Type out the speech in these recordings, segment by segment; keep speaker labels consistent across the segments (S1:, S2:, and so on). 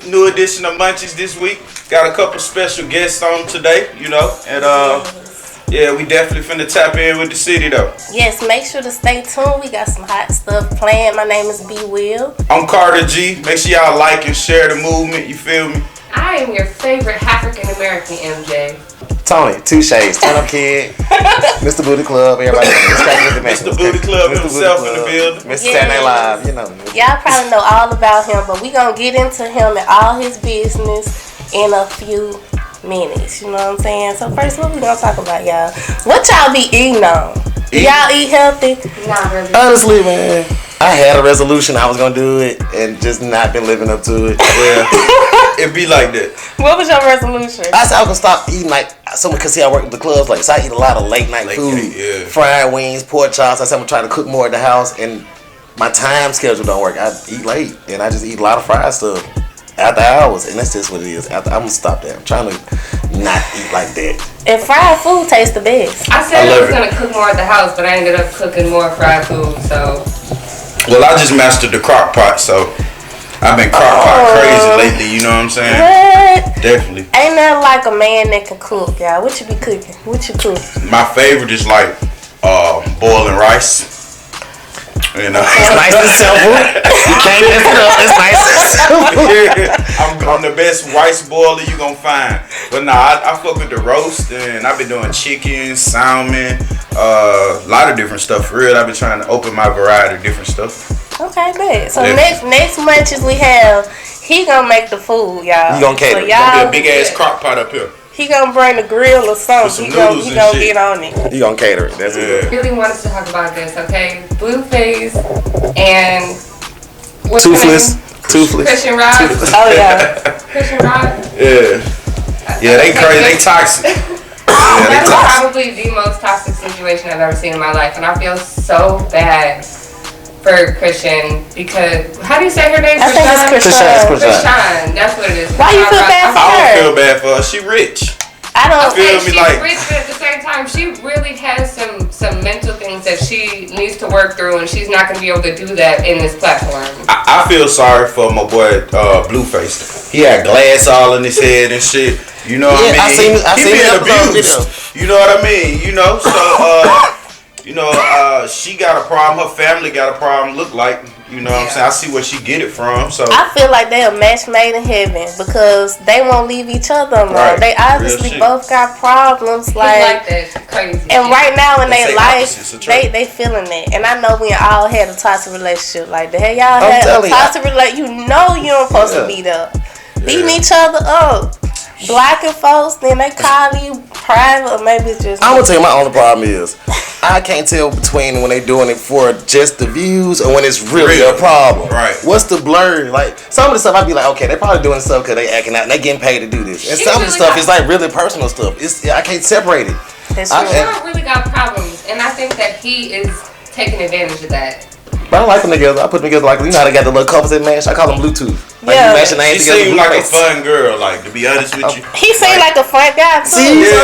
S1: New edition of Muncheeze this week. Got a couple special guests on today, and yeah, we definitely finna tap in with the city though.
S2: Yes, make sure to stay tuned. We got some hot stuff planned. My name is B. Will.
S1: I'm Carter G. Make sure y'all like and share the movement, you feel me?
S3: I am your favorite African American MJ.
S4: Tony, two shades, turn up kid, Mr. Booty Club, everybody.
S1: Mr. Booty Club himself in the building.
S4: Mr. Saturday Night Live, you know.
S2: Y'all probably know all about him, but we gonna get into him and all his business in a few minutes. You know what I'm saying? So first, what we gonna talk about, y'all? What y'all be eating on? Y'all eat healthy?
S3: Not really.
S4: Honestly, man, I had a resolution I was gonna do it and just not been living up to it.
S1: Yeah, it be like that.
S2: What was your resolution?
S4: I said I was gonna stop eating because see I work with the clubs, so I eat a lot of late night food, fried wings, pork chops. I said I'm gonna try to cook more at the house, and my time schedule don't work. I eat late, and I just eat a lot of fried stuff after hours, and that's just what it is. I'm gonna stop that. I'm trying to not eat like that.
S2: And fried food tastes the best.
S3: I said I was gonna cook more at the house, but I ended up cooking more fried food. So,
S1: well, I just mastered the crock pot, so I've been crock pot crazy lately. You know what I'm saying?
S2: What?
S1: Definitely.
S2: Ain't nothing like a man that can cook, y'all. What you be cooking? What you cook?
S1: My favorite is like boiling rice. You know,
S4: it's nice and simple. You can't mess it up. It's nice and simple.
S1: I'm the best rice boiler you gonna find. But nah, I fuck with the roast, and I've been doing chicken, salmon, a lot of different stuff. For real, I've been trying to open my variety of different stuff.
S2: Okay, bet. So next Muncheeze we have, he gonna make the food, y'all.
S4: You gonna cater?
S2: So
S1: gonna be a big ass crock pot up here.
S2: He gonna bring the grill or something. He gonna get on it.
S4: He gonna cater it. That's it.
S3: I really wanted to talk about this, okay? Blueface and what's
S4: Toothless.
S3: Christian Rock.
S2: Oh yeah.
S3: Christian Rock.
S1: Yeah, they crazy. They toxic.
S3: That's probably the most toxic situation I've ever seen in my life, and I feel so bad for Christian because how do you say her name?
S2: I think it's
S3: Christian. That's what it is.
S2: Why you feel bad for her?
S1: I don't feel bad for her. She rich.
S2: I don't
S1: feel me
S3: she's
S1: like
S3: rich, but at the same time, she really has some mental things that she needs to work through, and she's not going to be able to do that in this platform.
S1: I feel sorry for my boy Blueface. He had glass all in his head and shit. You know what I mean?
S4: I seen
S1: being
S4: abused.
S1: You know what I mean? So she got a problem. Her family got a problem. Look like. You know what I'm saying? I see where she get it from. So
S2: I feel like they're a match made in heaven because they won't leave each other alone.
S1: Right.
S2: They obviously both got problems.
S3: Like that crazy.
S2: And right now in their life,
S1: they
S2: they feeling it. And I know we all had a toxic relationship like that. Hey, y'all had a toxic relationship. You know you don't supposed to beat up, beating each other up, blocking folks. Then they call you private, or maybe it's just.
S4: I'm gonna tell you my only problem is I can't tell between when they doing it for just the views or when it's really a problem.
S1: Right.
S4: What's the blur? Like some of the stuff I'd be like, okay, they probably doing stuff because they acting out and they getting paid to do this. And some of the stuff is like really personal stuff. I can't separate it.
S3: Sean really got problems, and I think that he is taking advantage of that.
S4: But I like them together. I put them together like, you know how they got the little couples that mash? I call them Bluetooth. Like you mash your name
S1: she
S4: together.
S1: She seemed like a fun girl, like, to be honest with you.
S2: He seemed like a fun guy, too.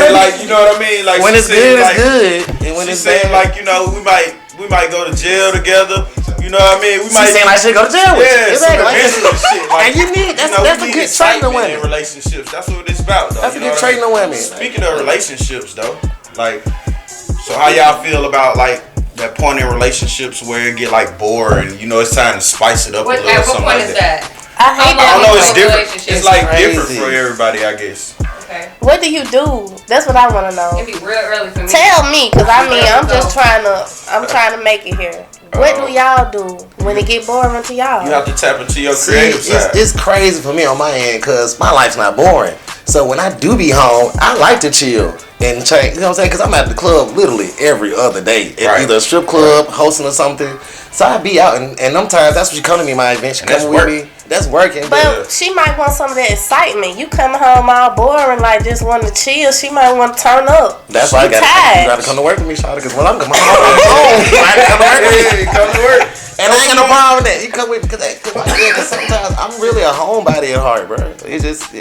S1: Like, you know what I mean? Like,
S4: when it's good, it's good. And when it's bad,
S1: like, you know, we might go to jail together. You know what I mean? We might
S4: saying I should go to jail with you.
S1: Exactly. Shit. Like,
S4: and you need, that's a good trait in women.
S1: In relationships. That's what it's about, though.
S4: That's a good trait in women.
S1: Speaking of relationships, though, like, so how y'all feel about, like, that point in relationships where it get like boring, you know, it's time to spice it up a little.
S3: At what point is that?
S2: I hate
S1: that. I don't know, it's different. It's like
S4: crazy.
S1: Different for everybody, I guess.
S3: Okay.
S2: What do you do? That's what I want to know.
S3: It'd be real early for me.
S2: Tell me, cause I mean, I'm trying to make it here. What do y'all do when it get boring to y'all?
S1: You have to tap into your creative side.
S4: It's crazy for me on my end because my life's not boring. So when I do be home, I like to chill and change. You know what I'm saying? Because I'm at the club literally every other day. At either a strip club, hosting or something. So I be out and them times, that's what you come to me, my event. She come with me. That's working.
S2: But she might want some of that excitement. You coming home all boring, like just want to chill. She might want to turn up.
S4: That's why you gotta come to work with me, Shawty. Because when I'm home, I come to work with me.
S1: Come to work.
S4: And I ain't got no problem with that. You come with me because sometimes I'm really a homebody at heart, bro. It's just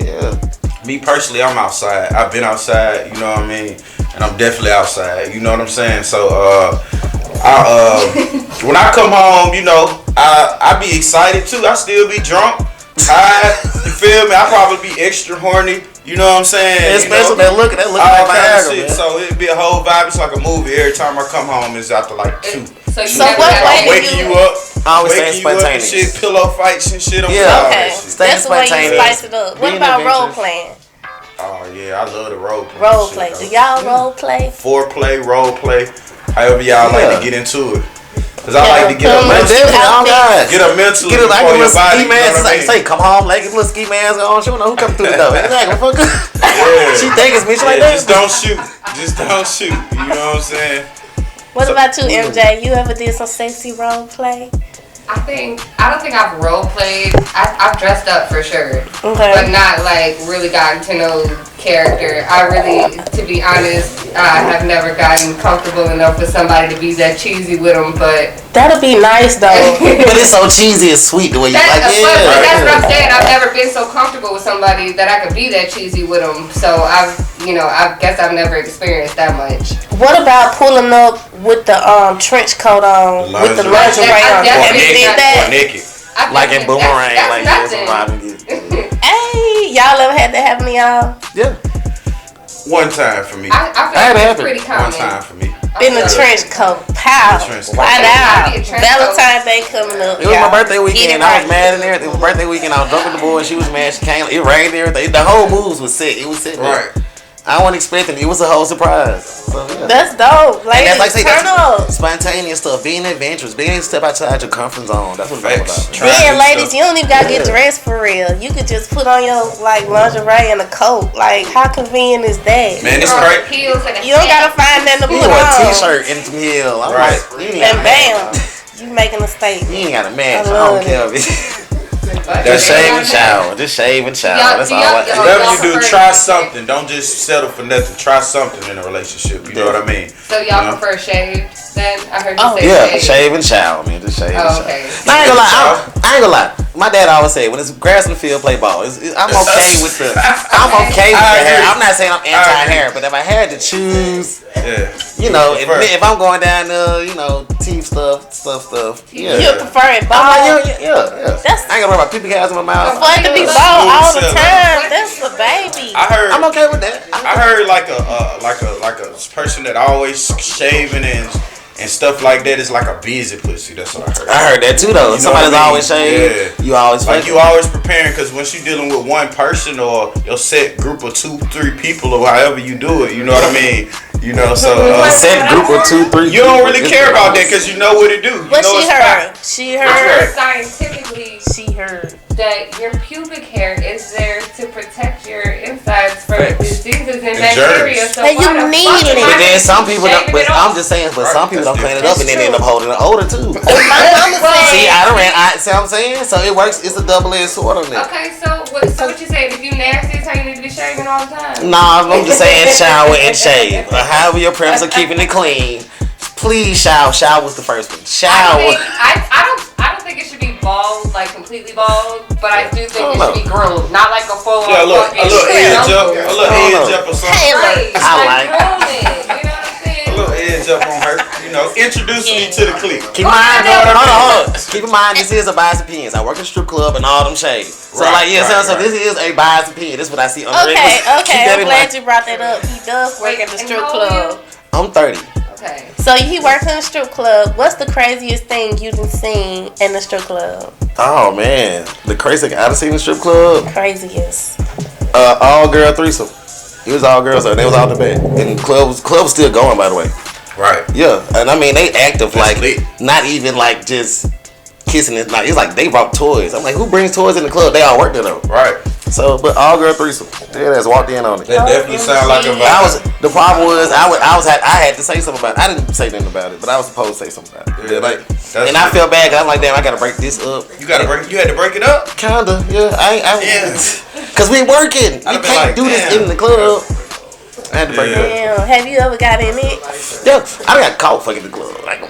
S1: Me personally, I'm outside. I've been outside. You know what I mean? And I'm definitely outside. You know what I'm saying? So when I come home, you know, I be excited too. I still be drunk. You feel me? I probably be extra horny. You know what I'm saying?
S4: Especially that look like
S1: Viagra, shit. So it'd be a whole vibe. It's like a movie. Every time I come home, it's after like 2.
S2: So what way
S1: waking you up?
S4: I always say spontaneous.
S1: Shit, pillow fights and shit.
S2: Okay, that's the way you spice it up. What about role playing?
S1: Oh yeah, I love the role play.
S2: Role play. Do y'all role play?
S1: Foreplay, role play. However y'all like to get into it. Cause I like to get a mental.
S4: Get a like a little ski mask. Say, come home, like a little ski mask on. She don't know who come through the door. She think it's me. She like that.
S1: Just don't shoot. Just don't shoot. You know what I'm saying?
S2: What about you, MJ? You ever did some sexy role play?
S3: I don't think I've role played. I've dressed up for sure, but not like really gotten to know character. I really, to be honest, I have never gotten comfortable enough with somebody to be that cheesy with them. But
S2: that'll be nice though.
S4: But it's so cheesy and sweet the way you like.
S3: But that's what I'm saying. I've never been so comfortable with somebody that I could be that cheesy with them. So I guess I've never experienced that much.
S2: What about pulling up with the trench coat on, with the lingerie on? Have you did that?
S1: Naked.
S4: Like in Boomerang, like
S2: Hey, y'all ever had that happen to y'all?
S4: Yeah.
S1: One time for me.
S3: I feel like it's pretty common.
S1: One time for me.
S2: In the trench coat, pow, right out. Valentine's Day coming up.
S4: It was my birthday weekend. I was mad and everything. It was my birthday weekend. I was drunk with the boys. She was mad. She came. It rained and everything. The whole moves was set. It was set.
S1: Right.
S4: I wasn't expecting it. It was a whole surprise. So, yeah.
S2: That's dope. Ladies, turn up.
S4: Spontaneous stuff. Being adventurous. Being able to step outside your comfort zone. That's what it's about.
S2: Then, ladies, you don't even got to get dressed for real. You could just put on your lingerie and a coat. Like, how convenient is that?
S1: Man, it's great.
S2: You don't got to find nothing to put on.
S4: A t-shirt and some heels.
S1: Right.
S2: And bam, you making a statement.
S4: You ain't got to match. I don't care. Just shave and shower. Just shave and shower. That's all.
S1: Whatever you do, try something. Don't just settle for nothing. Try something in a relationship. You know what I mean?
S3: So y'all prefer shaved then? I heard you say
S4: shave and shower, man. Just shave and shower.
S3: Okay.
S4: I ain't gonna lie. My dad always say when it's grass in the field, play ball. I'm okay with the hair. I'm not saying I'm anti-hair, but if I had to choose, if I'm going down teeth stuff.
S2: You prefer it bald?
S4: I ain't gonna worry about people hairs in my mouth.
S2: For it to be bald all the time, that's the baby.
S4: I'm okay with that.
S1: I heard like a person that always shaving and stuff like that is like a busy pussy. That's what I heard.
S4: I heard that too though. Somebody's always shaving. Yeah. You always
S1: preparing because once you're dealing with one person or your set group of 2-3 people or however you do it, you know what I mean. So
S4: set group of 2-3.
S1: You don't really care about that because you know what it do.
S2: What she heard
S3: scientifically.
S2: She heard
S3: that your pubic hair is there to protect your insides for diseases and bacteria. So
S2: you need it.
S4: But then some people don't. But I'm just saying. But some people don't clean it up and then end up holding it older too.
S2: My mama said.
S4: See, see what I'm saying? So it works. It's a double-edged sword on it.
S3: Okay, so what you saying? If you nasty, it's how you need to be shaving all the time?
S4: Nah, I'm just saying shower and shave. However your preference of keeping it clean. Please shower. Shower was the first one. Shower.
S3: I don't think it should be bald, like completely bald, but I do think it should be groomed, not like a full on.
S1: A little edge up or something.
S2: Right.
S4: I like.
S3: Groom it, you know what I'm saying?
S1: A little edge up on her. Introduce me to the clique.
S4: Keep in mind, hold on. Keep in mind, this is a biased opinion. I work in a strip club and all them shades. So so this is a biased opinion. This is what I see.
S2: Okay. I'm glad you brought that up. He does work at the strip club.
S4: I'm 30.
S3: Okay.
S2: So he works in a strip club. What's the craziest thing you done seen in the strip club?
S4: Oh man, the craziest thing I've seen in the strip club.
S2: Craziest.
S4: All girl threesome. It was all girls, so they was all the bed. And club was still going, by the way.
S1: Right.
S4: Yeah, and I mean they active like not even like just kissing it. Like it's like they brought toys. I'm like, who brings toys in the club? They all work there though.
S1: Right.
S4: So, but all girl threesome. They just walked in on it.
S1: That definitely sound like a vibe.
S4: The problem was I had to say something about it. I didn't say nothing about it, but I was supposed to say something about it. Yeah, and I felt bad because I'm like, damn, I gotta break this up.
S1: You had to break it up.
S4: Kinda, yeah. Cause we working. You can't do this in the club. I had to break it up.
S2: Damn, have you ever got in it?
S4: Yeah, I got caught fucking the club. Like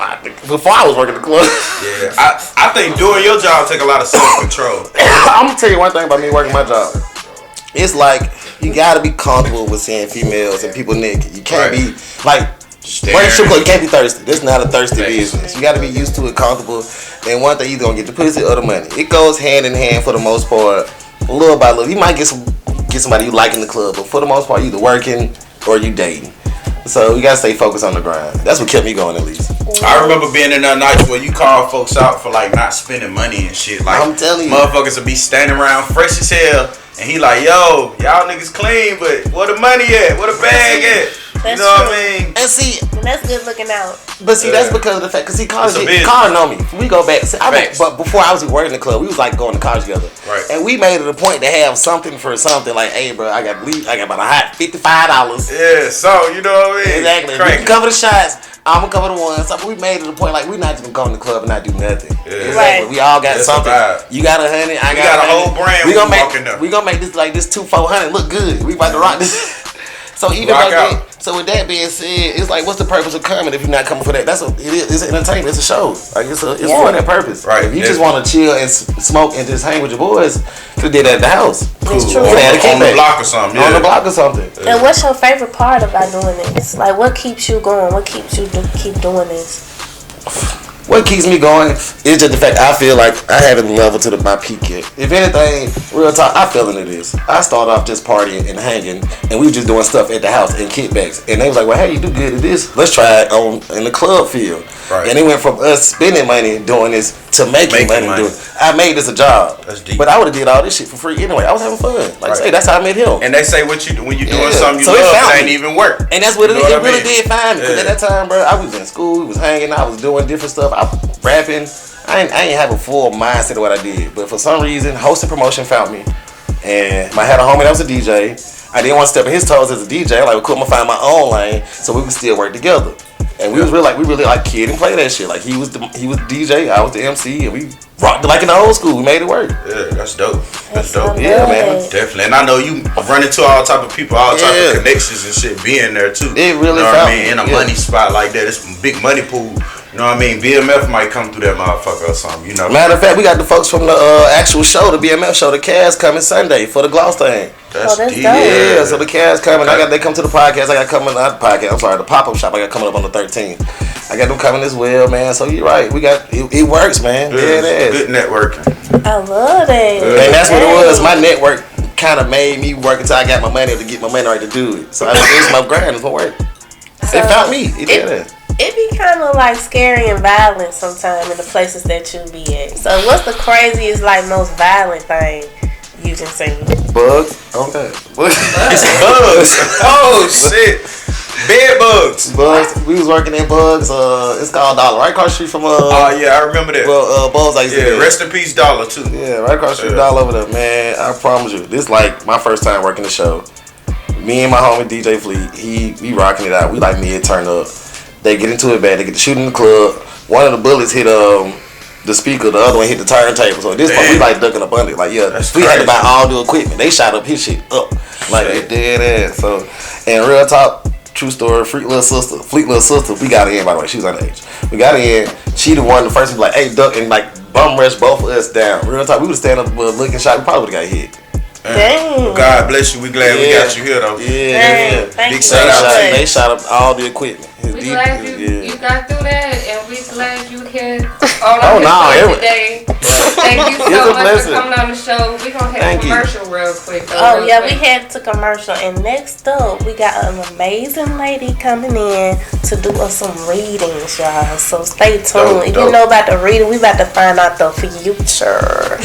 S4: before I was working the club.
S1: Yeah, I think doing your job take a lot of self-control.
S4: I'm gonna tell you one thing about me working my job. It's like you gotta be comfortable with seeing females and people naked. You can't be like working strip club. You can't be thirsty. This is not a thirsty business. You gotta be used to it, comfortable. And one thing, either gonna get the pussy or the money. It goes hand in hand for the most part, little by little. You might get somebody you like in the club, but for the most part, you either working or you dating. So you gotta stay focused on the grind. That's what kept me going, at least.
S1: I remember being in that night where you call folks out for like not spending money and shit. Like,
S4: I'm telling you,
S1: motherfuckers will be standing around fresh as hell, and he like, yo, y'all niggas clean, but where the money at? Where the bag at?
S2: That's
S1: you know
S2: true.
S1: what I mean?
S4: And see,
S2: that's good looking out.
S4: But see, that's because of the fact, cause he Carter know me. We go back. But before I was working the club, we was like going to college together.
S1: Right.
S4: And we made it a point to have something for something. Like, hey, bro, I got about a hot $55.
S1: Yeah, so you know what I mean?
S4: Exactly. We can cover the shots. I'm gonna cover the ones. So we made it a point like we're not just gonna go in the club and not do nothing.
S1: Yeah.
S2: Right.
S4: We all got
S1: That's
S4: something. You got 100. I got
S1: a whole brand.
S4: We gonna make this like this 400 look good. We about to rock this. So even
S1: Rock
S4: back
S1: out.
S4: then, so with that being said, it's like, what's the purpose of coming if you're not coming for that? That's what it is. It's entertainment. It's a show. Like it's for that purpose.
S1: Right.
S4: If you just want to chill and smoke and just hang with your boys, could did that at the house.
S2: It's true.
S1: On the block or something. Yeah.
S4: On the block or something.
S2: And what's your favorite part about doing this? Like, what keeps you going? What keeps you keep doing this?
S4: What keeps me going is just the fact I feel like I haven't leveled to my peak yet. If anything, real talk, I feel into this. I started off just partying and hanging, and we were just doing stuff at the house and kickbacks. And they was like, well, hey, you do good at this. Let's try it in the club field.
S1: Right.
S4: And it went from us spending money doing this to making money doing it. I made this a job.
S1: That's deep.
S4: But I would have did all this shit for free anyway. I was having fun. Like I say, that's how I met him.
S1: And they say when you're doing something you
S4: So
S1: love, it ain't even work.
S4: And that's what
S1: You
S4: it
S1: know
S4: is.
S1: what
S4: It
S1: I
S4: really
S1: mean?
S4: did find me. Because at that time, bro, I was in school, we was hanging, I was doing different stuff. I was rapping. I ain't have a full mindset of what I did. But for some reason, hosting promotion found me. And I had a homie that was a DJ. I didn't want to step in his toes as a DJ. I'm like, cool, I'm gonna find my own lane so we could still work together. And we really like kid and play that shit. Like he was the DJ, I was the MC, and we rocked it like in the old school. We made it work.
S1: Yeah, that's dope. That's
S2: so
S1: dope.
S4: Yeah, man.
S1: Definitely. And I know you run into all type of people, all type of connections and shit being there too.
S4: It really
S1: you know
S4: felt
S1: what I mean? In a money spot like that, it's a big money pool. You know what I mean? BMF might come through that motherfucker or something, you know.
S4: Matter of fact, we got the folks from the actual show, the BMF show, the Cast coming Sunday for the Gloss thing.
S1: That's
S2: dope.
S1: deep.
S4: Yeah, so the Cast coming. They come to the podcast. I got coming, not the podcast. I'm sorry, the pop up shop. I got coming up on the 13th. I got them coming as well, man. So you're right. We got it works, man. Yeah, it is.
S1: Good networking.
S2: I love that.
S4: And that's what it was. My network kind of made me work until I got my money to get my money right to do it. So it was my grind. It's my work. It found me. It did it.
S2: It be kind of like scary and violent sometimes in the places that you be at. So what's the craziest, like, most violent thing you can see?
S4: Bugs. Okay.
S1: It's bugs. Oh shit. Bed bugs.
S4: Bugs. We was working in Bugs. It's called Dollar, right across the street from
S1: Oh yeah, I remember that.
S4: Well, Bugs like
S1: rest in peace, Dollar too.
S4: Yeah, right across the street, Dollar over there, man. I promise you, this like my first time working the show. Me and my homie DJ Fleet, we rocking it out. We like mid turn up. They get into it bad. They get to shoot in the club. One of the bullets hit the speaker. The other one hit the turntable. So at this point, we like ducking up under it. Like, yeah, we had to buy all the equipment. They shot up his shit up. Like, it dead ass. So, and real talk, true story, Fleet little sister, we got her in, by the way. She was underage. We got her in. She the one, the first one, like, hey, duck, and like bum rush both of us down. Real talk, we would stand up looking shot. We probably would have got hit.
S2: Dang.
S1: God bless you. We glad we got you here though.
S4: Yeah.
S2: Big
S1: shout out to you.
S4: They shot up all the equipment.
S3: We glad you got through that, and we glad you can today. Thank you so much for coming on the show. We're going to have a commercial real quick.
S2: We head to commercial. And next up, we got an amazing lady coming in to do us some readings, y'all. So stay tuned. If you know about the reading, we about to find out the future.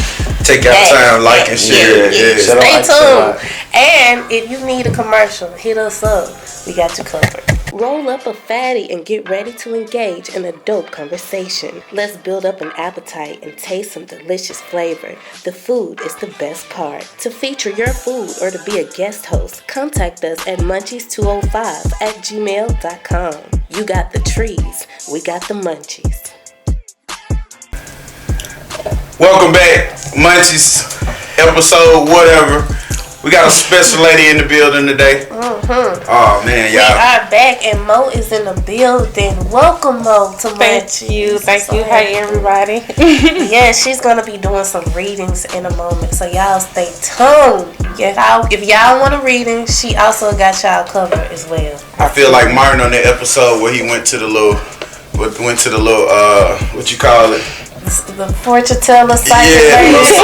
S1: Take your time, like and share. Yeah.
S2: Stay tuned. And if you need a commercial, hit us up. We got you covered. Roll up a fatty and get ready to engage in a dope conversation. Let's build up an appetite and taste some delicious flavor. The food is the best part. To feature your food or to be a guest host, contact us at muncheeze205@gmail.com. You got the trees, we got the munchies.
S1: Welcome back, Muncheeze, episode whatever. We got a special lady in the building today. Oh man, y'all.
S2: We are back and Moh is in the building. Welcome, Moh, to Muncheeze.
S5: Thank you. Hey, everybody.
S2: Yeah, she's gonna be doing some readings in a moment, so y'all stay tuned. If y'all want a reading, she also got y'all covered as well.
S1: I feel like Martin on that episode where he went to the little what you call it?
S2: the fortune teller, psychic,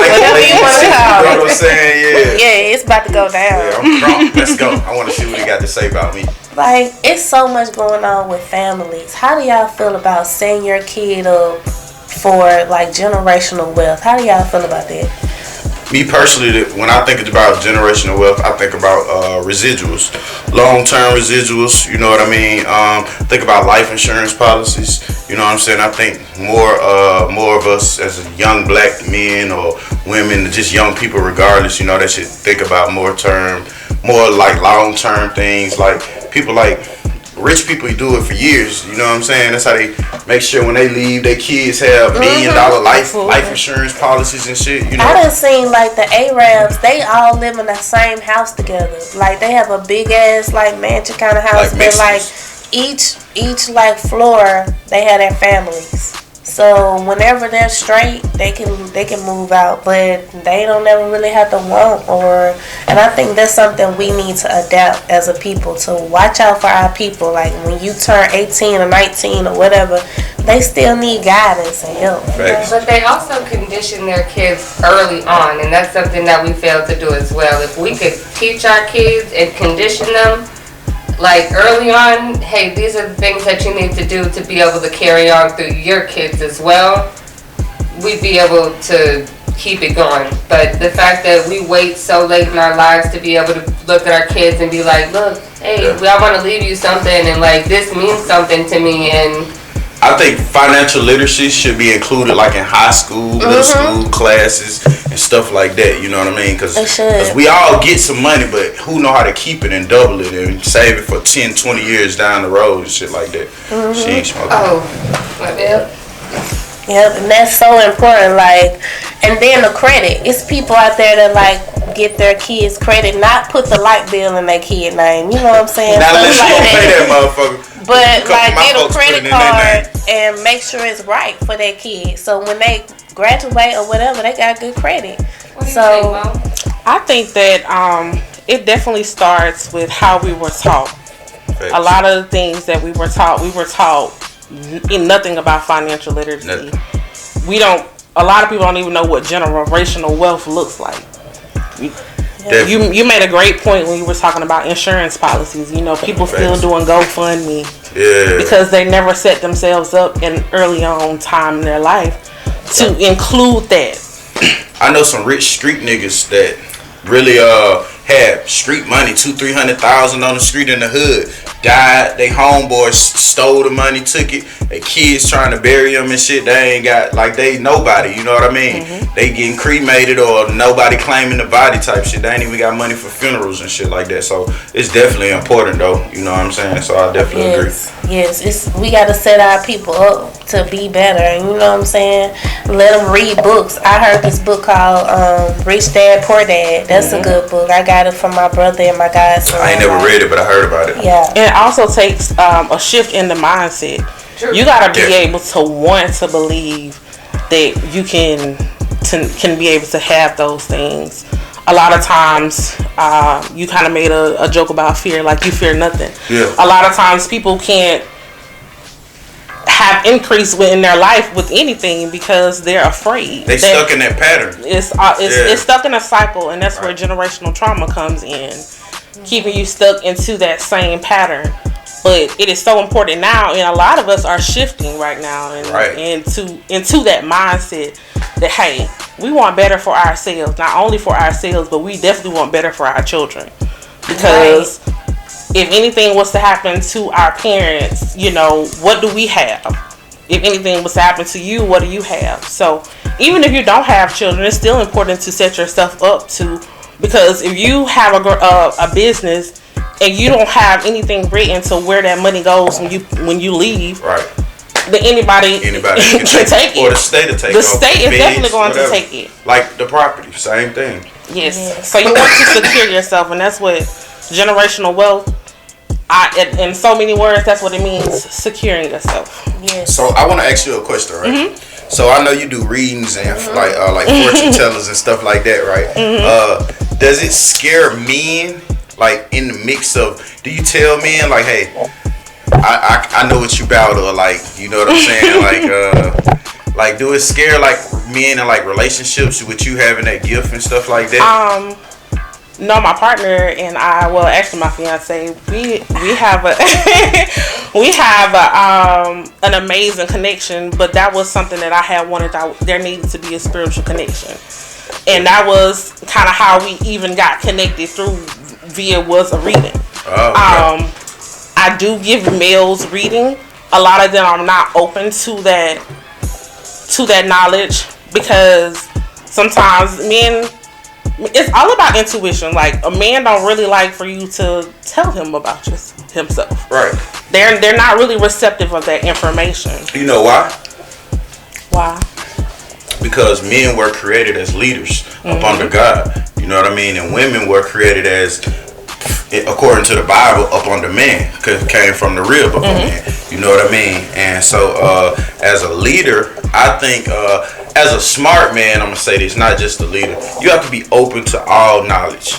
S1: whatever you want to call it. You know what I'm saying?
S2: Yeah, it's about to go down.
S1: Yeah, I'm drunk. Let's go. I want to see what he got to say about me.
S2: Like, it's so much going on with families. How do y'all feel about setting your kid up for like generational wealth? How do y'all feel about that?
S1: Me personally, when I think about generational wealth, I think about residuals, long-term residuals. You know what I mean? Think about life insurance policies. You know what I'm saying? I think more of us as young black men or women, just young people, regardless. You know, they should think about more like long-term things. Like people like. Rich people do it for years, you know what I'm saying? That's how they make sure when they leave, their kids have $1 million life insurance policies and shit, you know?
S2: I done seen like the Arabs, they all live in the same house together. Like they have a big ass like mansion kind of house, but like each like floor, they have their families. So whenever they're straight, they can move out, but they don't ever really have to want and I think that's something we need to adapt as a people, to watch out for our people. Like when you turn 18 or 19 or whatever, they still need guidance and help.
S3: But they also condition their kids early on, and that's something that we fail to do as well. If we could teach our kids and condition them like early on, hey, these are the things that you need to do to be able to carry on through your kids as well, we'd be able to keep it going. But the fact that we wait so late in our lives to be able to look at our kids and be like, look, hey, I want to leave you something, and like this means something to me. And
S1: I think financial literacy should be included like in high school, middle school classes and stuff like that. You know what I mean? Because we all get some money, but who know how to keep it and double it and save it for 10, 20 years down the road and shit like that. She ain't smoking.
S2: Yep, and that's so important. Like, and then the credit. It's people out there that like get their kids credit, not put the light bill in their kid name. You know what I'm saying?
S1: Not unless you don't pay that motherfucker.
S2: But like get a credit card and make sure it's right for their kids. So when they graduate or whatever, they got good credit.
S3: What do you think, Mo?
S5: I think that it definitely starts with how we were taught. Thanks. A lot of the things that we were taught in nothing about financial literacy. Nothing. A lot of people don't even know what generational wealth looks like. You made a great point when you were talking about insurance policies. You know, people still doing GoFundMe because they never set themselves up in early on time in their life to include that.
S1: I know some rich street niggas that really had street money, $200,000-$300,000 on the street in the hood. Died. They homeboys stole the money, took it. They kids trying to bury them and shit. They ain't got, like, they nobody. You know what I mean? They getting cremated or nobody claiming the body type shit. They ain't even got money for funerals and shit like that. So it's definitely important though. You know what I'm saying? So I definitely agree.
S2: Yes, we got to set our people up to be better. And you know what I'm saying? Let them read books. I heard this book called Rich Dad Poor Dad. That's a good book. I got it from my brother and my godson.
S1: I ain't never read it, but I heard about it.
S2: Yeah.
S5: And it also takes a shift in the mindset. True. You gotta be able to want to believe that you can be able to have those things. A lot of times, you kind of made a joke about fear, like you fear nothing.
S1: Yeah.
S5: A lot of times people can't have increase in their life with anything because they're afraid.
S1: They stuck in that pattern.
S5: It's stuck in a cycle, and that's where generational trauma comes in, keeping you stuck into that same pattern. But it is so important now, and a lot of us are shifting right now into that mindset that, hey, we want better for ourselves. Not only for ourselves, but we definitely want better for our children. Because if anything was to happen to our parents, you know, what do we have? If anything was to happen to you, what do you have? So even if you don't have children, it's still important to set yourself up to, because if you have a business and you don't have anything written to where that money goes when you leave, then anybody can take it.
S1: Or the state will take it.
S5: The state is definitely going to take it.
S1: Like the property, same thing.
S5: Yes. So you want to secure yourself, and that's what generational wealth, in so many words, that's what it means, securing yourself.
S2: Yes.
S1: So I want to ask you a question, right? So I know you do readings and like fortune tellers and stuff like that, right? Does it scare men? Like in the mix of, do you tell men like, hey, I know what you about, or like, you know what I'm saying? Like, Like, do it scare like men in like relationships with you having that gift and stuff like that?
S5: No, my partner and I, well, actually my fiance, we have a an amazing connection, but that was something that I had wanted. There needed to be a spiritual connection, and that was kind of how we even got connected was a reading.
S1: Oh, okay.
S5: I do give males reading. A lot of them are not open to that knowledge because sometimes men. It's all about intuition. Like, a man don't really like for you to tell him about himself.
S1: Right.
S5: They're not really receptive of that information.
S1: You know why?
S5: Why?
S1: Because men were created as leaders up under God. You know what I mean? And women were created as, according to the Bible, up under man. Because it came from the rib of a man. You know what I mean? And so, as a leader, I think... as a smart man, I'm going to say this, not just a leader. You have to be open to all knowledge.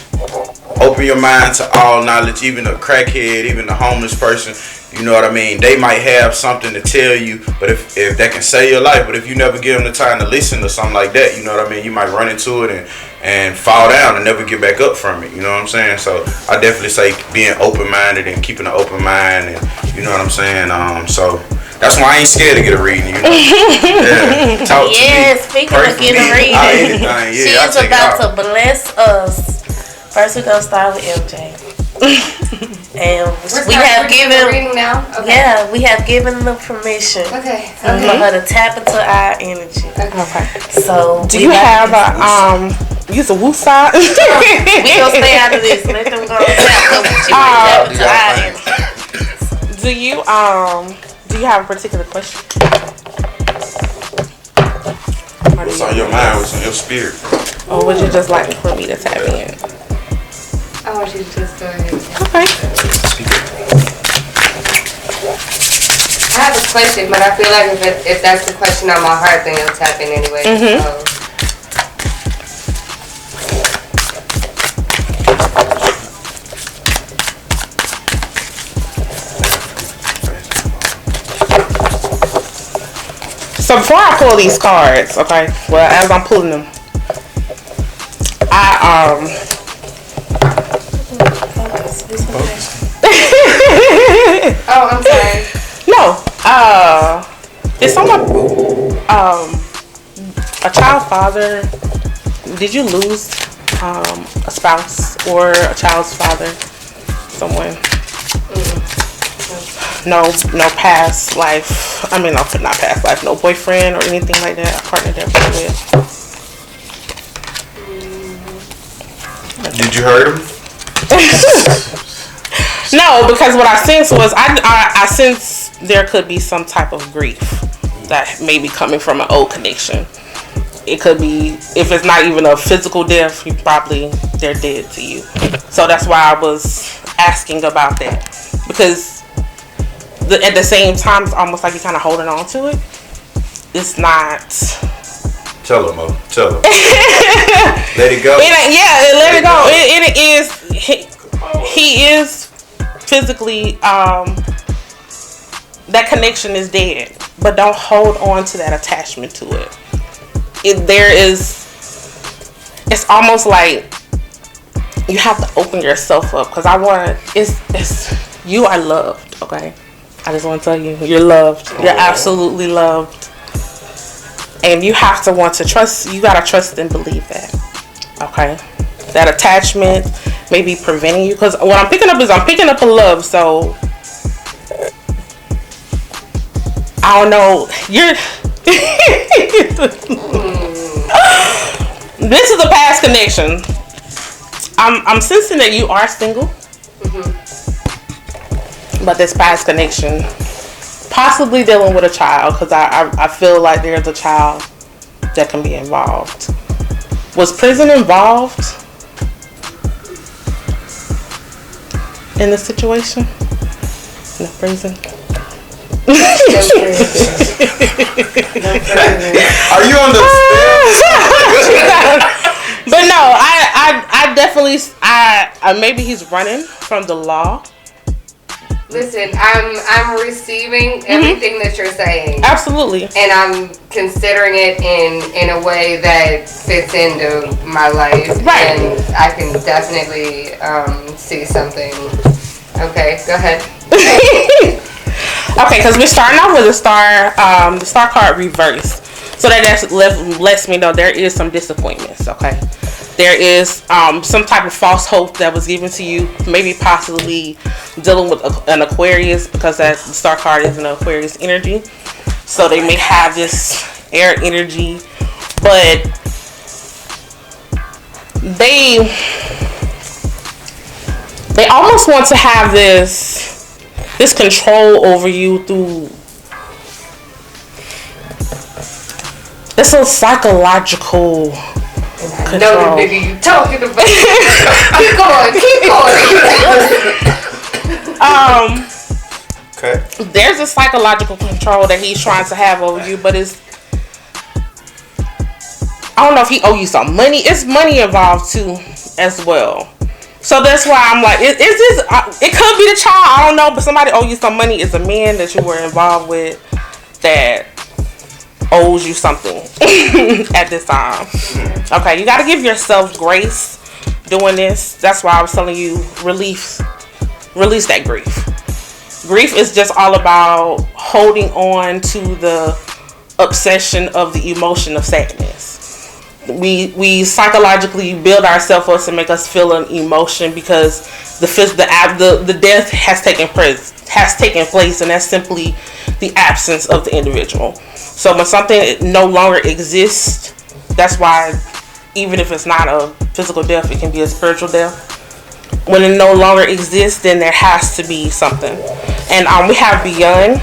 S1: Open your mind to all knowledge, even a crackhead, even a homeless person. You know what I mean? They might have something to tell you, but if that can save your life, but if you never give them the time to listen to something like that, you know what I mean? You might run into it and fall down and never get back up from it. You know what I'm saying? So I definitely say being open-minded and keeping an open mind, and you know what I'm saying? So... that's why I ain't scared to get a reading, you know. Yeah, talk to me.
S2: Speaking of getting a reading, she's about to bless us. First, we're gonna start with MJ, and we have given
S3: reading now. Okay.
S2: Yeah, we have given the permission.
S3: Okay.
S2: For her to tap into our energy.
S5: Okay.
S2: So,
S5: do you have use a woo side?
S2: We gonna stay out of this. Let them go tap into our energy.
S5: Do you have a particular question?
S1: What's on your mind? What's on your spirit?
S5: Or would you just like for me to tap in?
S3: I want you to just go ahead.
S5: Okay.
S3: I have a question, but I feel like if that's the question on my heart, then you'll tap in anyway.
S5: So before I pull these cards, okay, well, as I'm pulling them,
S3: Oh, I'm sorry.
S5: No, is someone, a child father, did you lose, a spouse or a child's father, someone? No past life. I mean, not past life. No boyfriend or anything like that. A partner that we're with.
S1: Did you hurt him?
S5: No, because what I sensed was I sense there could be some type of grief that may be coming from an old connection. It could be, if it's not even a physical death, they're dead to you. So that's why I was asking about that, because at the same time, it's almost like you're kind of holding on to it. It's not.
S1: Tell him, Mo. Tell him. Let it go.
S5: Let it go. It is. He is physically. That connection is dead, but don't hold on to that attachment to it. It's almost like you have to open yourself up, because you are loved, okay? I just want to tell you, you're loved. You're absolutely loved. And you have to want to trust. You got to trust and believe that, okay? That attachment may be preventing you, because what I'm picking up a love, so I don't know. This is a past connection. I'm sensing that you are single. But this past connection, possibly dealing with a child, because I feel like there's a child that can be involved. Was prison involved in the situation? No prison.
S1: Are you on the
S5: But no, I definitely, maybe he's running from the law.
S3: Listen, I'm receiving everything that you're saying.
S5: Absolutely.
S3: And I'm considering it in a way that fits into my life.
S5: Right.
S3: And I can definitely see something. Okay, go ahead.
S5: Okay, because we're starting off with the star card reversed. So that lets me know there is some disappointments, okay? There is some type of false hope that was given to you, maybe possibly dealing with an Aquarius, because that star card is an Aquarius energy. So they may have this air energy, but they almost want to have this control over you through. It's a psychological control.
S3: Know the nigga you talking about. keep going.
S1: Okay.
S5: There's a psychological control that he's trying to have over you, but it's, I don't know if he owe you some money. It's money involved too, as well. So that's why I'm like, it could be the child, I don't know, but somebody owe you some money. It's a man that you were involved with that owes you something at this time. Okay, you got to give yourself grace doing this. That's why I was telling you, release that grief. Grief is just all about holding on to the obsession of the emotion of sadness. We psychologically build ourselves up to make us feel an emotion because the death has taken place, and that's simply the absence of the individual. So when something no longer exists, that's why even if it's not a physical death, it can be a spiritual death. When it no longer exists, then there has to be something. And we have beyond.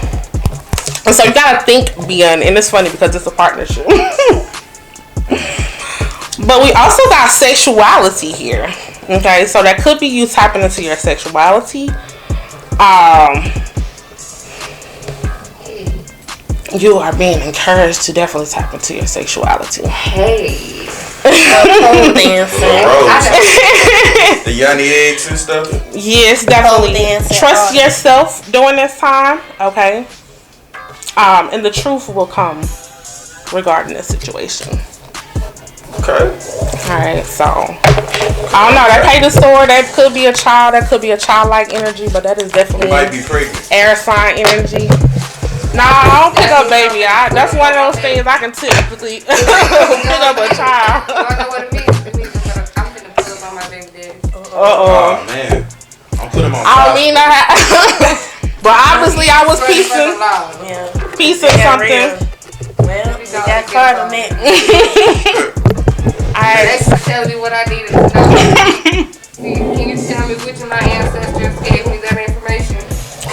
S5: And so you gotta think beyond, and it's funny because it's a partnership. But we also got sexuality here. Okay, so that could be you tapping into your sexuality. You are being encouraged to definitely tap into your sexuality.
S3: Hey.
S2: Pole dancing.
S1: The Yanni eggs and stuff?
S5: Yes, definitely. Trust yourself during this time, okay? And the truth will come regarding this situation.
S1: Okay.
S5: Alright, so I don't know, that paid the store, that could be a child, that could be a childlike energy, but that is definitely
S1: You might be pregnant.
S5: Air sign energy. Nah, I don't pick up baby. That's one of those things I can typically pick up a child.
S3: Do I know what it means? It means I'm gonna put up on my baby daddy.
S1: Oh man. I'm putting him on.
S5: I don't mean that. But obviously I was piecing something.
S2: Well, we got card on that.
S3: That tell me what I needed to know. Can you tell me which of my ancestors gave me that information?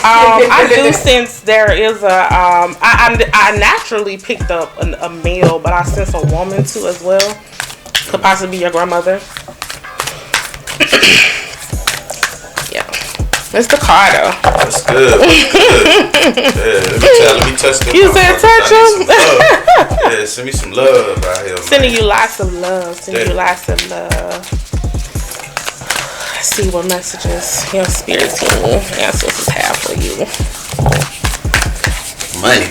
S5: I do sense there is I naturally picked up a male, but I sense a woman too as well. Could possibly be your grandmother. Yeah. Mr. Carter.
S1: That's good. Yeah, let me touch them.
S5: You said touch him?
S1: Yeah, send me some love out here.
S5: Sending you lots of love. Let's see what messages your spirit team ancestors have for you.
S1: Money.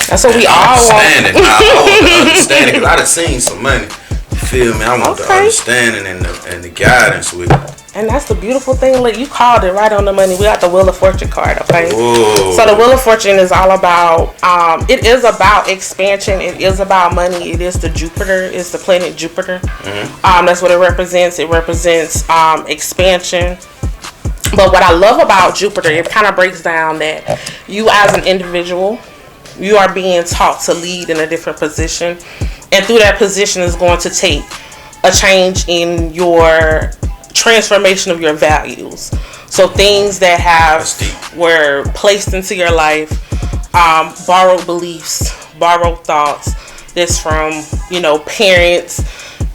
S5: That's what we all want.
S1: I want the understanding because I done seen some money. You feel me? I want the understanding and the guidance with it.
S5: And that's the beautiful thing. Look, you called it right on the money. We got the Wheel of Fortune card, okay?
S1: Whoa.
S5: So the Wheel of Fortune is all about, it is about expansion. It is about money. It is the Jupiter. It's the planet Jupiter. Mm-hmm. That's what it represents. It represents expansion. But what I love about Jupiter, it kind of breaks down that you as an individual, you are being taught to lead in a different position. And through that position is going to take a change in your transformation of your values. So things that were placed into your life, borrowed beliefs, borrowed thoughts, this from, parents,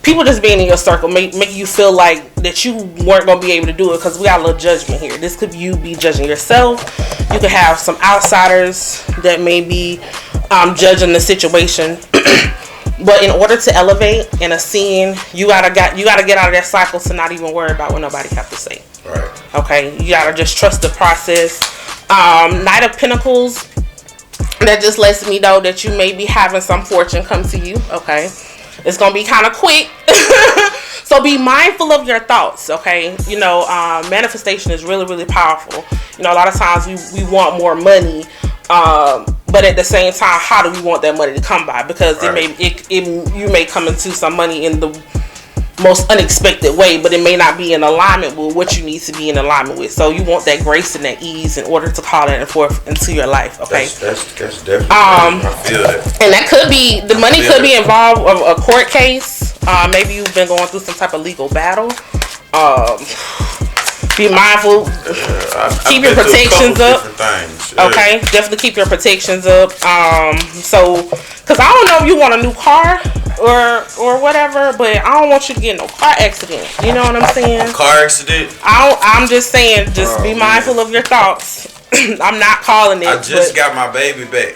S5: people just being in your circle, make you feel like that you weren't going to be able to do it because we got a little judgment here. This could you be judging yourself. You could have some outsiders that may be judging the situation. But in order to elevate in a scene, you gotta get out of that cycle to not even worry about what nobody have to say.
S1: Right.
S5: Okay, you gotta just trust the process. Knight of Pentacles, that just lets me know that you may be having some fortune come to you. Okay, it's gonna be kind of quick. So be mindful of your thoughts, okay? You know, manifestation is really, really powerful. You know, a lot of times we want more money, but at the same time, how do we want that money to come by? Because you may come into some money in the most unexpected way, but it may not be in alignment with what you need to be in alignment with. So you want that grace and that ease in order to call that forth into your life, okay?
S1: That's definitely. I feel that.
S5: And that could be, the money could be involved with a court case. Maybe you've been going through some type of legal battle. Be mindful. Keep your protections up. Okay, definitely keep your protections up. So, because I don't know if you want a new car or whatever, but I don't want you to get in no car accident. You know what I'm saying?
S1: Car accident?
S5: I'm just saying, just be mindful of your thoughts. I'm not calling it.
S1: I just got my baby back.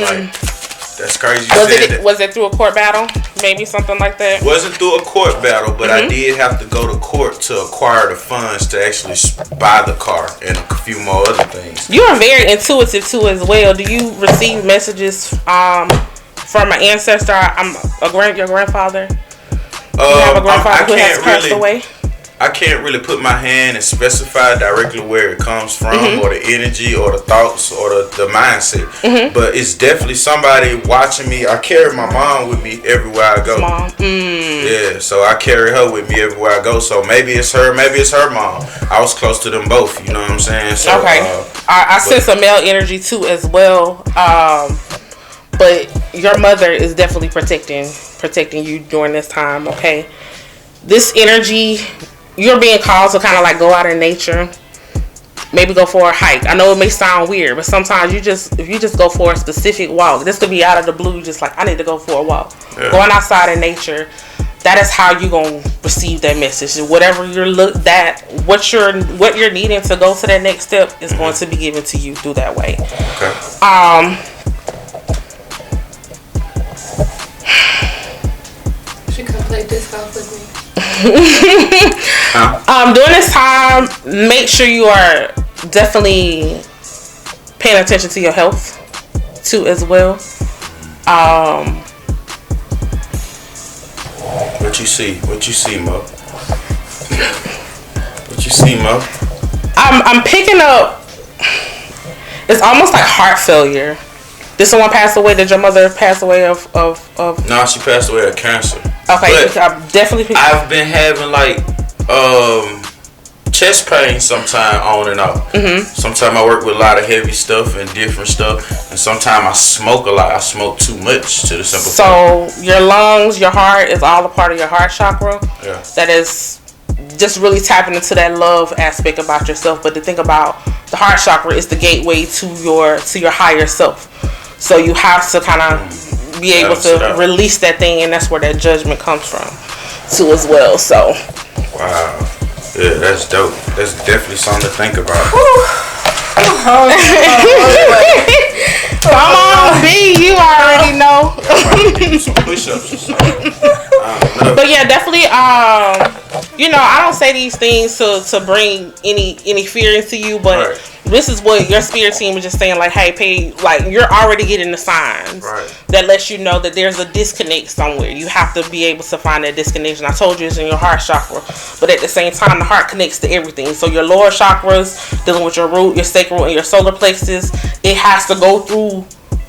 S1: Like, that's crazy.
S5: Was it through a court battle? Maybe something like that?
S1: Wasn't through a court battle, but I did have to go to court to acquire the funds to actually buy the car and a few more other things.
S5: You are very intuitive too as well. Do you receive messages from an ancestor? Your grandfather? You have a grandfather who has passed away?
S1: I can't really put my hand and specify directly where it comes from, or the energy, or the thoughts, or the mindset. But it's definitely somebody watching me. I carry my mom with me everywhere I go.
S5: Mom.
S1: Yeah, so I carry her with me everywhere I go. So maybe it's her, maybe it's her mom. I was close to them both. You know what I'm saying? So,
S5: okay. I sense a male energy too as well. But your mother is definitely protecting you during this time. Okay. This energy. You're being called to kind of like go out in nature, maybe go for a hike. I know it may sound weird, but sometimes if you just go for a specific walk, this could be out of the blue. Just like, I need to go for a walk. Yeah. Going outside in nature, that is how you're gonna receive that message. Whatever what you're needing to go to that next step is going to be given to you through that way.
S3: Okay. She come play disc golf with me.
S5: During this time, make sure you are definitely paying attention to your health too as well.
S1: What you see, Moh? What you see, Moh?
S5: I'm picking up. It's almost like heart failure. Did someone pass away? Did your mother pass away of?
S1: No, she passed away of cancer.
S5: Okay, I'm definitely.
S1: I've been having like chest pain sometime on and off. Sometimes I work with a lot of heavy stuff and different stuff, and sometimes I smoke a lot. I smoke too much to the simple.
S5: So your lungs, your heart is all a part of your heart chakra.
S1: Yeah.
S5: That is just really tapping into that love aspect about yourself. But to think about the heart chakra is the gateway to your higher self. So you have to kind of be able to release that thing, and that's where that judgment comes from too as well. So
S1: wow, yeah, that's dope. That's definitely something to think about.
S5: Come on, B, you already know.
S1: Some push-ups or something.
S5: But yeah, definitely. I don't say these things to bring any fear into you, but this is what your spirit team is just saying. Like, hey, you're already getting the signs that lets you know that there's a disconnect somewhere. You have to be able to find that disconnection. I told you it's in your heart chakra, but at the same time, the heart connects to everything. So your lower chakras, dealing with your root, your sacral, and your solar plexus, it has to go through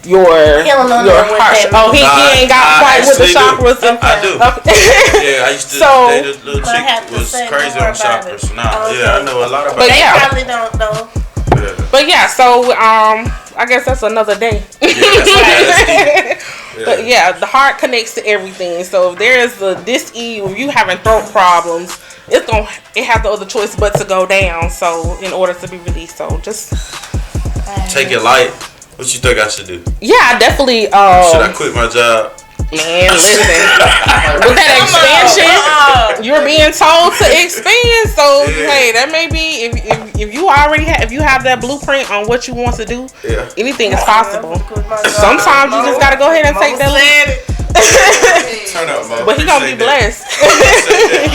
S5: your heart. Oh, he ain't got quite with the chakras.
S1: I do. Okay. Yeah, I used to date a little chick was crazy on chakras. I know a lot about it.
S2: They probably don't know.
S1: Yeah.
S5: But yeah, so I guess that's another day. But yeah, the heart connects to everything. So if there is a dis-ease, if you having throat problems, it has no other choice but to go down. So in order to be released, so just
S1: take it light. What you think I should do?
S5: Yeah, I definitely.
S1: Should I quit my job?
S5: Man, listen. With that expansion, you're being told to expand. So hey, that may be if you already if you have that blueprint on what you want to do, anything is possible. Sometimes you just gotta go ahead and take that lead.
S1: Turn up, Moh.
S5: But he gonna be blessed.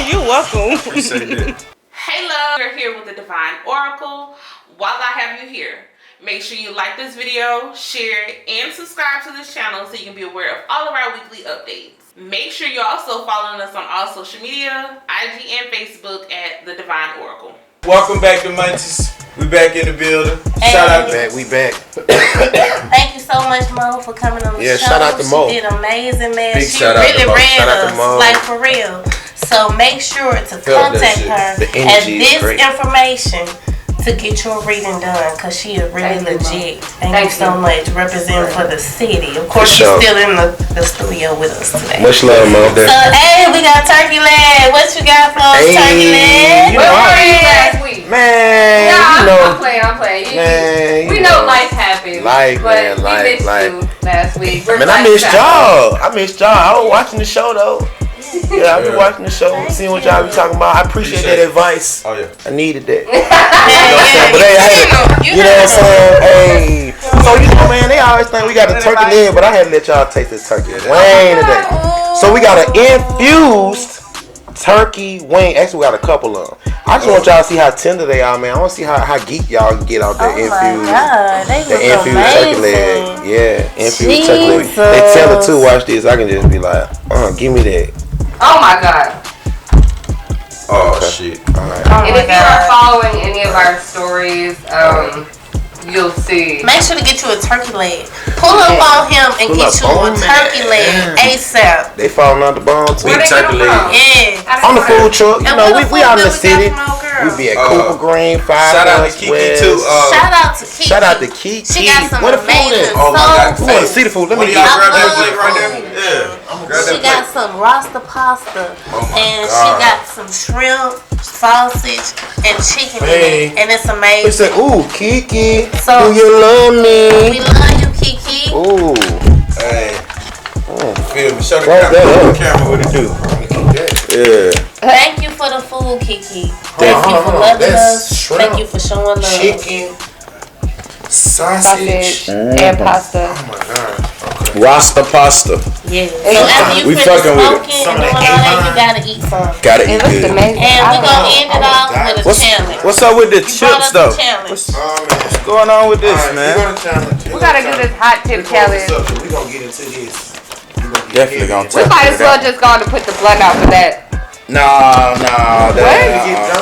S5: You're welcome.
S1: Appreciate it.
S5: Hey love, we're here with the Divine Oracle. While I have you here, make sure you like this video, share it, and subscribe to this channel so you can be aware of all of our weekly updates. Make sure you're also following us on all social media, IG and Facebook at the Divine Oracle.
S1: Welcome back to Muncheeze. We back in the building.
S2: Hey.
S1: Shout out to
S4: Back, we back.
S2: Thank you so much, Moh, for coming on the show.
S4: Shout out to Moh.
S2: She did amazing, man.
S1: Big
S2: She
S1: shout out to
S2: really
S1: Moh.
S2: read
S1: Shout out to
S2: us,
S1: Moh.
S2: like for real. So make sure to
S1: Felt that
S2: contact
S1: shit.
S2: her
S4: The
S2: at
S4: energy is
S2: this
S4: great.
S2: information to get your reading done, because she is really
S3: Thank you,
S2: legit. Thank you so much. Representing for the city. Of course,
S4: For
S2: she's
S4: sure.
S2: still in the studio with us today.
S4: Much love, Mo.
S2: So, hey, we got turkey leg. What you got for us,
S4: Hey,
S2: turkey leg?
S4: you
S3: Where
S4: know,
S3: were you last week?
S4: Man,
S3: Nah,
S4: you know.
S3: I'm playing.
S4: Man,
S3: We
S4: you
S3: know life happens.
S4: Life,
S3: but
S4: man, life,
S3: we missed
S4: life.
S3: you last week.
S4: Man, I missed y'all. I was watching the show though. Yeah, I've been watching the show, seeing what y'all be talking about. I appreciate that advice.
S1: Oh yeah.
S4: I needed that.
S2: Yeah,
S4: But hey, I had to, you know what I'm saying? Hey, so you know, man, they always think we got a turkey leg, but I had to let y'all taste this turkey wing today. So we got an infused turkey wing. Actually, we got a couple of them. I just want y'all to see how tender they are, man. I want to see how geek y'all can get out there
S2: Oh my
S4: infused.
S2: God, they
S4: The
S2: look
S4: infused turkey leg.
S2: amazing.
S4: Yeah, infused turkey leg. They tell it too. Watch this. I can just be like, give me that.
S3: Oh my God.
S1: Oh shit.
S4: Alright.
S2: Oh
S3: And
S2: my
S3: if you are
S2: God.
S3: following any of our stories, you'll see.
S2: Make sure to get you a turkey leg. Pull up on him and
S4: Pull
S2: get
S4: up
S2: you a
S4: on
S2: turkey
S4: me.
S2: leg ASAP.
S4: They falling out the bone too.
S3: Where they get them from?
S2: Yeah.
S4: On the food truck, you
S2: And
S4: know,
S2: what
S4: we out in the city. We be at
S1: Uh,
S4: Cooper Green,
S1: Shout out to
S4: 5
S1: Kiki too.
S2: Shout out to Kiki.
S4: Shout out to Kiki.
S2: She got some
S4: Where the food
S2: amazing
S4: at?
S1: Oh my God.
S2: soul
S4: We want to see the food. Let
S1: One
S4: me
S1: of y'all
S4: get
S1: grab that
S2: love
S1: plate right there.
S2: food.
S1: Yeah. Grab
S2: She
S1: that
S2: got
S1: plate.
S2: some rasta pasta,
S1: Oh my
S2: and
S1: God.
S2: she got some shrimp, sausage, and chicken
S4: Hey.
S2: in it, and it's
S4: They
S2: amazing.
S4: said, ooh, Kiki,
S2: So-
S4: do you love
S2: We
S4: me?
S2: love you, Kiki.
S4: Ooh.
S1: Hey. Feel me. Show the
S4: Right there.
S1: camera what it do.
S4: Yeah.
S2: Thank you for the food, Kiki. Thank
S4: Hold
S2: you
S4: on,
S2: for
S4: hold on.
S2: loving
S4: That's
S2: us.
S4: shrimp,
S2: Thank you for showing love.
S4: Chicken, sausage.
S3: And pasta.
S4: Oh my God.
S1: Rasta pasta.
S2: Yeah. So after you
S1: We
S2: finish
S1: fucking with it.
S2: smoking and doing all that, you gotta eat some.
S1: Gotta
S3: It
S1: eat
S3: looks
S1: good.
S3: amazing.
S2: And we're gonna end it off
S4: God.
S2: with a challenge.
S1: What's up with the
S2: You brought
S1: chips
S2: us
S1: though?
S2: a challenge.
S1: What's going on with this, man?
S3: We gotta do this hot tip challenge.
S4: We gonna get into this.
S1: Definitely gonna
S3: We might as well just go on to put the blunt out for that.
S1: Nah.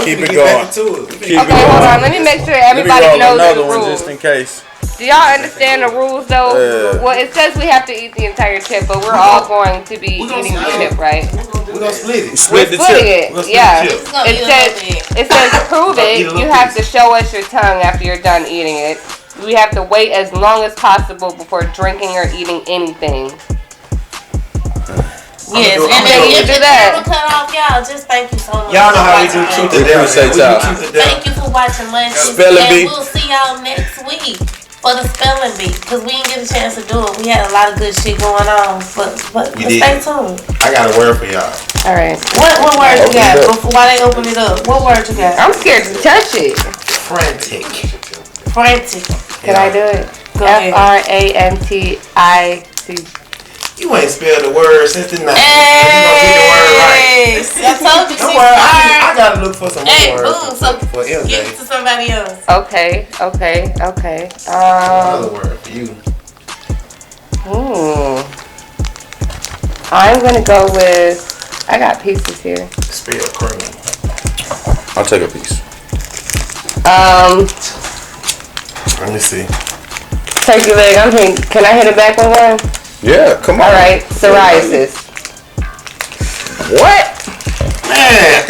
S1: Keep it going.
S3: Okay, hold on. Let me make sure everybody knows the rules.
S1: in case.
S3: Do y'all understand the rules though?
S1: Yeah.
S3: Well, it says we have to eat the entire chip, but we're all going to be eating the chip, right?
S4: We're gonna split it.
S1: Split the
S3: We're splitting
S1: chip.
S3: it. Yeah.
S2: It's gonna
S3: It
S2: eat a
S3: says
S2: little bit.
S3: it says prove
S4: Eat a
S3: it.
S4: little
S3: You have to
S4: piece.
S3: show us your tongue after you're done eating it. We have to wait as long as possible before drinking or eating anything.
S2: Yes,
S4: do-
S2: and
S4: I'ma
S2: then
S3: do-
S2: if
S3: do
S2: the
S3: that.
S2: camera cut off, y'all, just thank you so much.
S4: Y'all know
S2: for
S4: how we
S2: watching
S4: do truth
S2: Muncheeze.
S4: or dare.
S1: Appreciate
S4: We do
S1: y'all.
S4: truth or dare.
S2: Thank you for watching Muncheeze.
S1: Spelling
S2: And
S1: bee.
S2: we'll see y'all next week for the spelling bee, because we didn't get a chance to do it. We had a lot of good shit going on, but
S4: You
S2: stay
S4: did.
S2: tuned.
S4: I got a word for y'all.
S3: All right.
S2: What word you
S4: Open
S2: got?
S4: it up.
S2: Before while they open it up, what word you got?
S3: I'm scared to touch it.
S4: Frantic.
S2: Frantic.
S3: Can I do it?
S2: Go ahead.
S3: FRANTIC.
S4: You ain't spelled the word since the 90s. You gonna get the word right.
S2: Hey, I told you
S4: Don't
S2: she's
S4: worry, I
S2: smart.
S4: gotta look for some
S2: Hey,
S4: more
S2: boom,
S4: words
S2: so
S4: for
S2: give
S4: MJ.
S2: it to somebody else.
S3: Okay.
S4: Another word for you.
S3: I'm gonna go with. I got pieces here.
S4: Spell cream.
S1: I'll take a piece.
S4: Let me see.
S3: Turkey leg. I'm thinking. Can I hit it back with one?
S1: Yeah, come on.
S3: All right. Psoriasis.
S1: What?
S4: Man,